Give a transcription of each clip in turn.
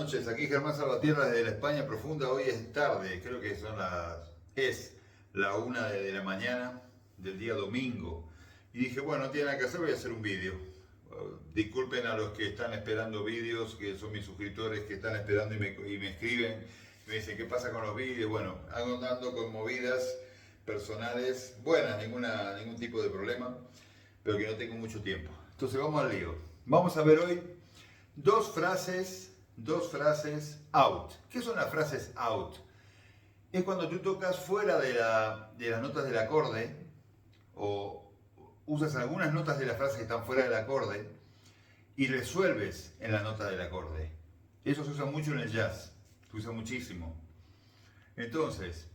noches, aquí Germán Salvatierra desde la España profunda. Hoy es tarde, creo que es la 1 de la mañana del día domingo. Y dije, bueno, no tiene nada que hacer, voy a hacer un vídeo. Disculpen a los que están esperando vídeos, que son mis suscriptores que están esperando y me escriben. Me dicen, ¿qué pasa con los vídeos? Bueno, ando con movidas personales, buenas, ningún tipo de problema, pero que no tengo mucho tiempo. Entonces vamos al lío. Vamos a ver hoy dos frases out. ¿Qué son las frases out? Es cuando tú tocas fuera de las notas del acorde o usas algunas notas de la frase que están fuera del acorde y resuelves en la nota del acorde. Eso se usa mucho en el jazz, se usa muchísimo. Entonces,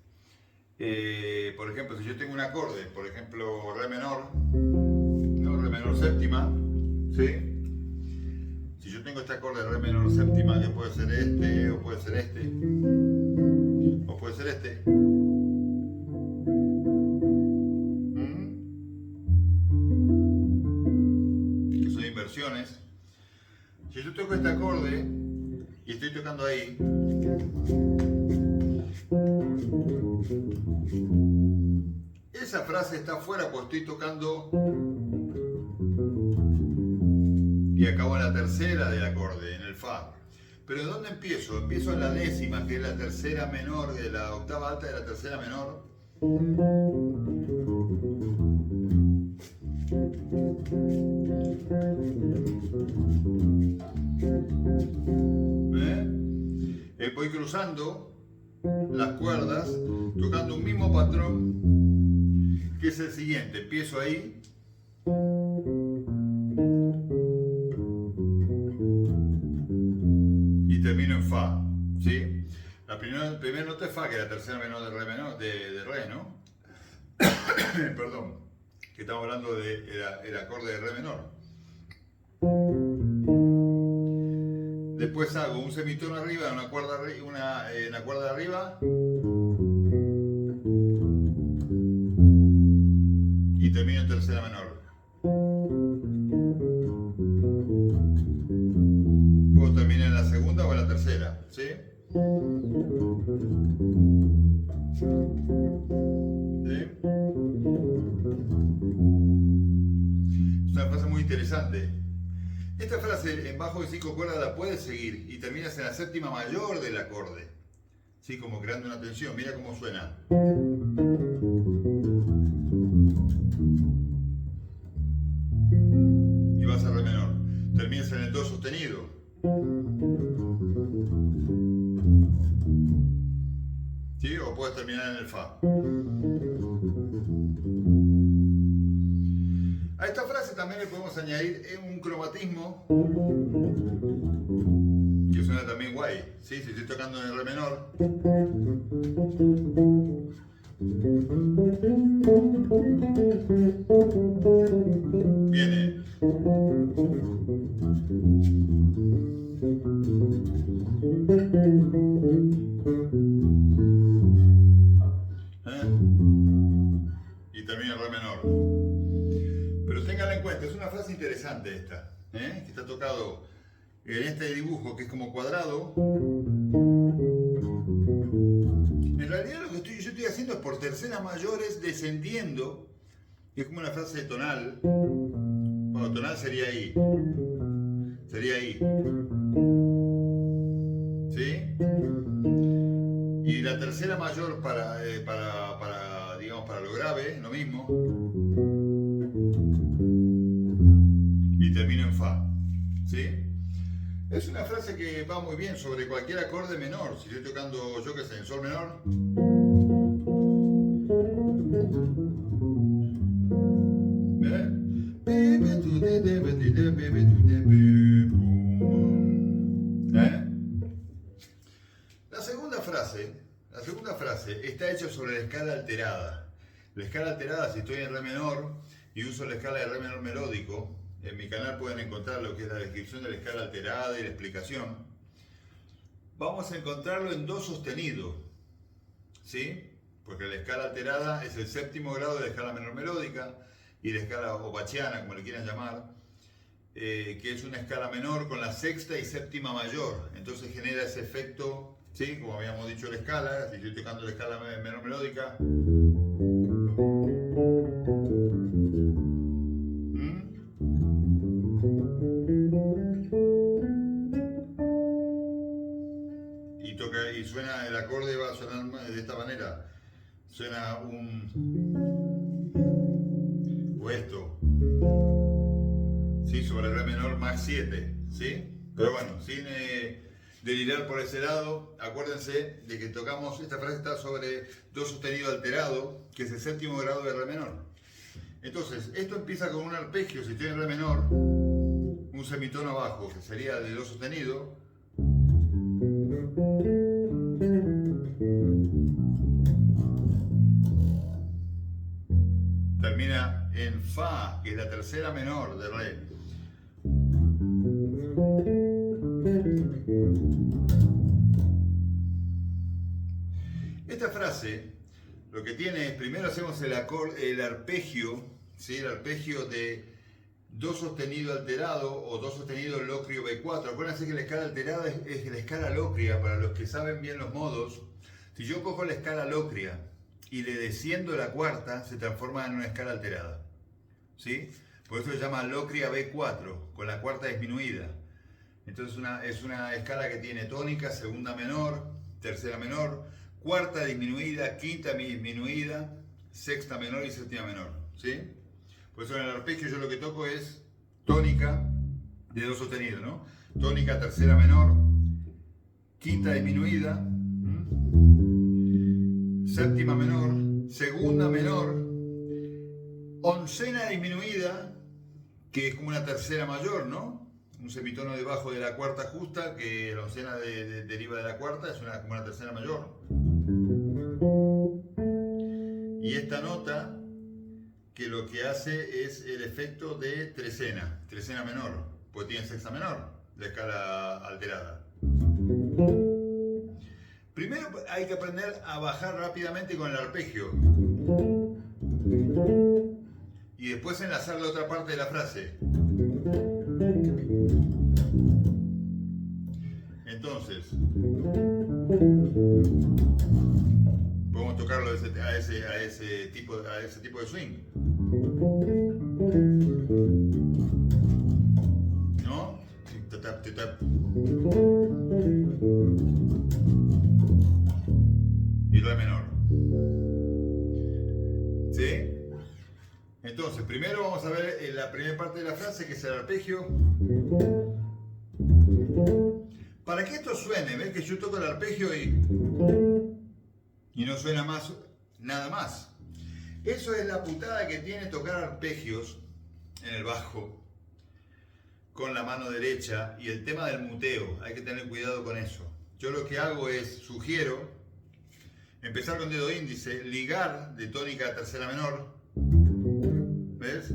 por ejemplo, si yo tengo un acorde, por ejemplo, re menor, no, re menor séptima, ¿sí? Si yo tengo este acorde de re menor séptima, que puede ser este, o puede ser este, o puede ser este. Que son inversiones. Si yo toco este acorde y estoy tocando ahí, esa frase está afuera porque estoy tocando y acabo en la tercera del acorde, en el fa. Pero ¿en dónde empiezo? Empiezo en la décima, que es la tercera menor, de la octava alta de la tercera menor. Voy cruzando las cuerdas, tocando un mismo patrón, que es el siguiente. Empiezo ahí. Y termino en fa, ¿sí? La primera nota es fa, que es la tercera menor de re menor, de re, ¿no? Perdón, que estamos hablando del acorde de re menor. Después hago un semitono arriba, una cuerda de arriba y termino en tercera menor. Puedo terminar en la segunda o en la tercera, ¿sí? ¿Sí? Es una frase muy interesante. Esta frase en bajo de 5 cuerdas la puedes seguir y terminas en la séptima mayor del acorde, ¿sí? Como creando una tensión. Mira cómo suena. Y vas a re menor. Terminas en el do sostenido. ¿Sí? O puedes terminar en el fa. A esta frase también le podemos añadir un cromatismo que suena también guay, ¿sí? Si estoy tocando en el re menor, viene y termina en re menor. Pero ténganla en cuenta, es una frase interesante esta, que está tocado en este dibujo que es como cuadrado. En realidad lo que yo estoy haciendo es por terceras mayores descendiendo, que es como una frase tonal. Bueno, tonal sería ahí. Sería ahí. ¿Sí? Y la tercera mayor digamos, para lo grave, lo mismo. Y termino en fa, ¿sí? Es una frase que va muy bien sobre cualquier acorde menor. Si estoy tocando, yo qué sé, en sol menor, La segunda frase está hecha sobre la escala alterada. La escala alterada, si estoy en re menor y uso la escala de re menor melódico, en mi canal pueden encontrar lo que es la descripción de la escala alterada y la explicación. Vamos a encontrarlo en do sostenido, ¿sí? Porque la escala alterada es el séptimo grado de la escala menor melódica y la escala o bachiana, como le quieran llamar, que es una escala menor con la sexta y séptima mayor. Entonces genera ese efecto, ¿sí? Como habíamos dicho la escala, si estoy tocando la escala menor melódica. Y suena, el acorde va a sonar de esta manera. Suena o esto, ¿sí? Sobre el re menor más 7, ¿sí? Pero bueno, sin delirar por ese lado, acuérdense de que tocamos, esta frase está sobre do sostenido alterado, que es el séptimo grado de re menor. Entonces, esto empieza con un arpegio, si estoy en re menor, un semitono abajo, que sería de do sostenido. Termina en fa, que es la tercera menor de re. Esta frase lo que tiene es, primero hacemos el arpegio, ¿sí? El arpegio de do sostenido alterado o do sostenido locrio B4. Acuérdense que la escala alterada es la escala locria, para los que saben bien los modos. Si yo cojo la escala locria y le desciendo la cuarta, se transforma en una escala alterada, ¿sí? Por eso se llama locria B4, con la cuarta disminuida. Entonces es una escala que tiene tónica, segunda menor, tercera menor, cuarta disminuida, quinta disminuida, sexta menor y séptima menor, ¿sí? Por eso en el arpegio yo lo que toco es tónica de do sostenido, ¿no? Tónica tercera menor, quinta disminuida, séptima menor, segunda menor, oncena disminuida, que es como una tercera mayor, ¿no? Un semitono debajo de la cuarta justa, que la oncena deriva de la cuarta, es como una tercera mayor. Y esta nota, que lo que hace es el efecto de trecena menor, pues tiene sexta menor, la escala alterada. Primero hay que aprender a bajar rápidamente con el arpegio y después enlazar la otra parte de la frase. Entonces, podemos tocarlo a ese tipo de swing, ¿no? Y re menor, ¿sí? Entonces, primero vamos a ver la primera parte de la frase, que es el arpegio. Para que esto suene, ¿ves que yo toco el arpegio y no suena más, nada más? Eso es la putada que tiene tocar arpegios en el bajo con la mano derecha, y el tema del muteo, hay que tener cuidado con eso. Yo lo que hago es, sugiero, empezar con dedo índice, ligar de tónica a tercera menor, ¿ves?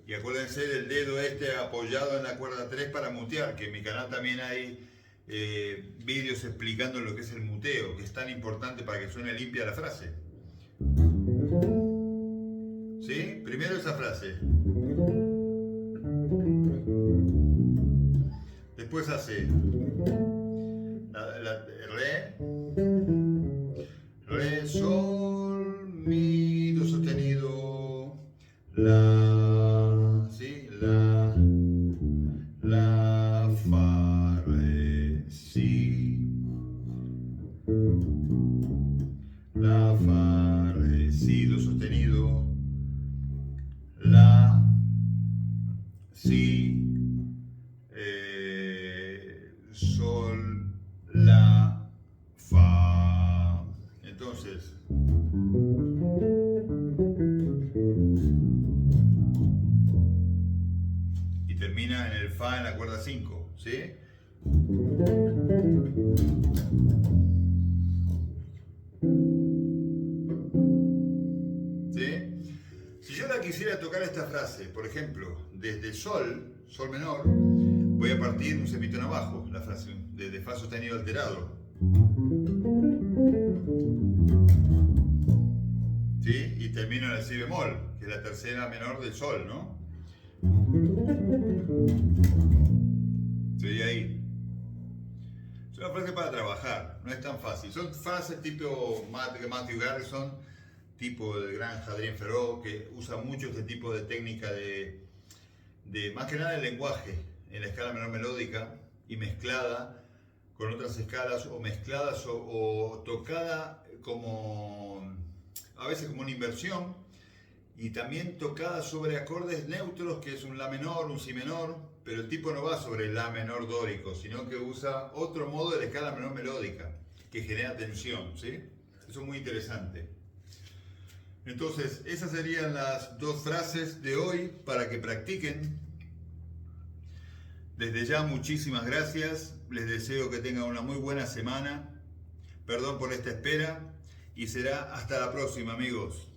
Y acuérdense del dedo apoyado en la cuerda 3 para mutear, que en mi canal también hay vídeos explicando lo que es el muteo, que es tan importante para que suene limpia la frase. ¿Sí? Primero esa frase. Después hace re, sol, mi, do sostenido, la, ¿sí? La, fa, re, si, la, fa, re, si, do sostenido, la, si, sol, la, fa. Entonces, y termina en el fa en la cuerda 5, ¿sí? ¿Sí? Si yo la quisiera tocar esta frase, por ejemplo, desde sol, sol menor, voy a partir un semitono abajo, la frase, desde fa sostenido alterado. ¿Sí? Y termino en el si bemol. que es la tercera menor del sol, ¿no? Sería ahí. Es una frase para trabajar, no es tan fácil. Son frases tipo Matthew Garrison, tipo del gran Adrien Ferró, que usa mucho este tipo de técnica de más que nada el lenguaje en la escala menor melódica y mezclada con otras escalas o mezcladas o tocada como a veces como una inversión y también tocada sobre acordes neutros, que es un la menor, un si menor, pero el tipo no va sobre el la menor dórico, sino que usa otro modo de la escala menor melódica que genera tensión, ¿sí? Eso es muy interesante. Entonces, esas serían las dos frases de hoy para que practiquen. Desde ya, muchísimas gracias. Les deseo que tengan una muy buena semana. Perdón por esta espera y será hasta la próxima, amigos.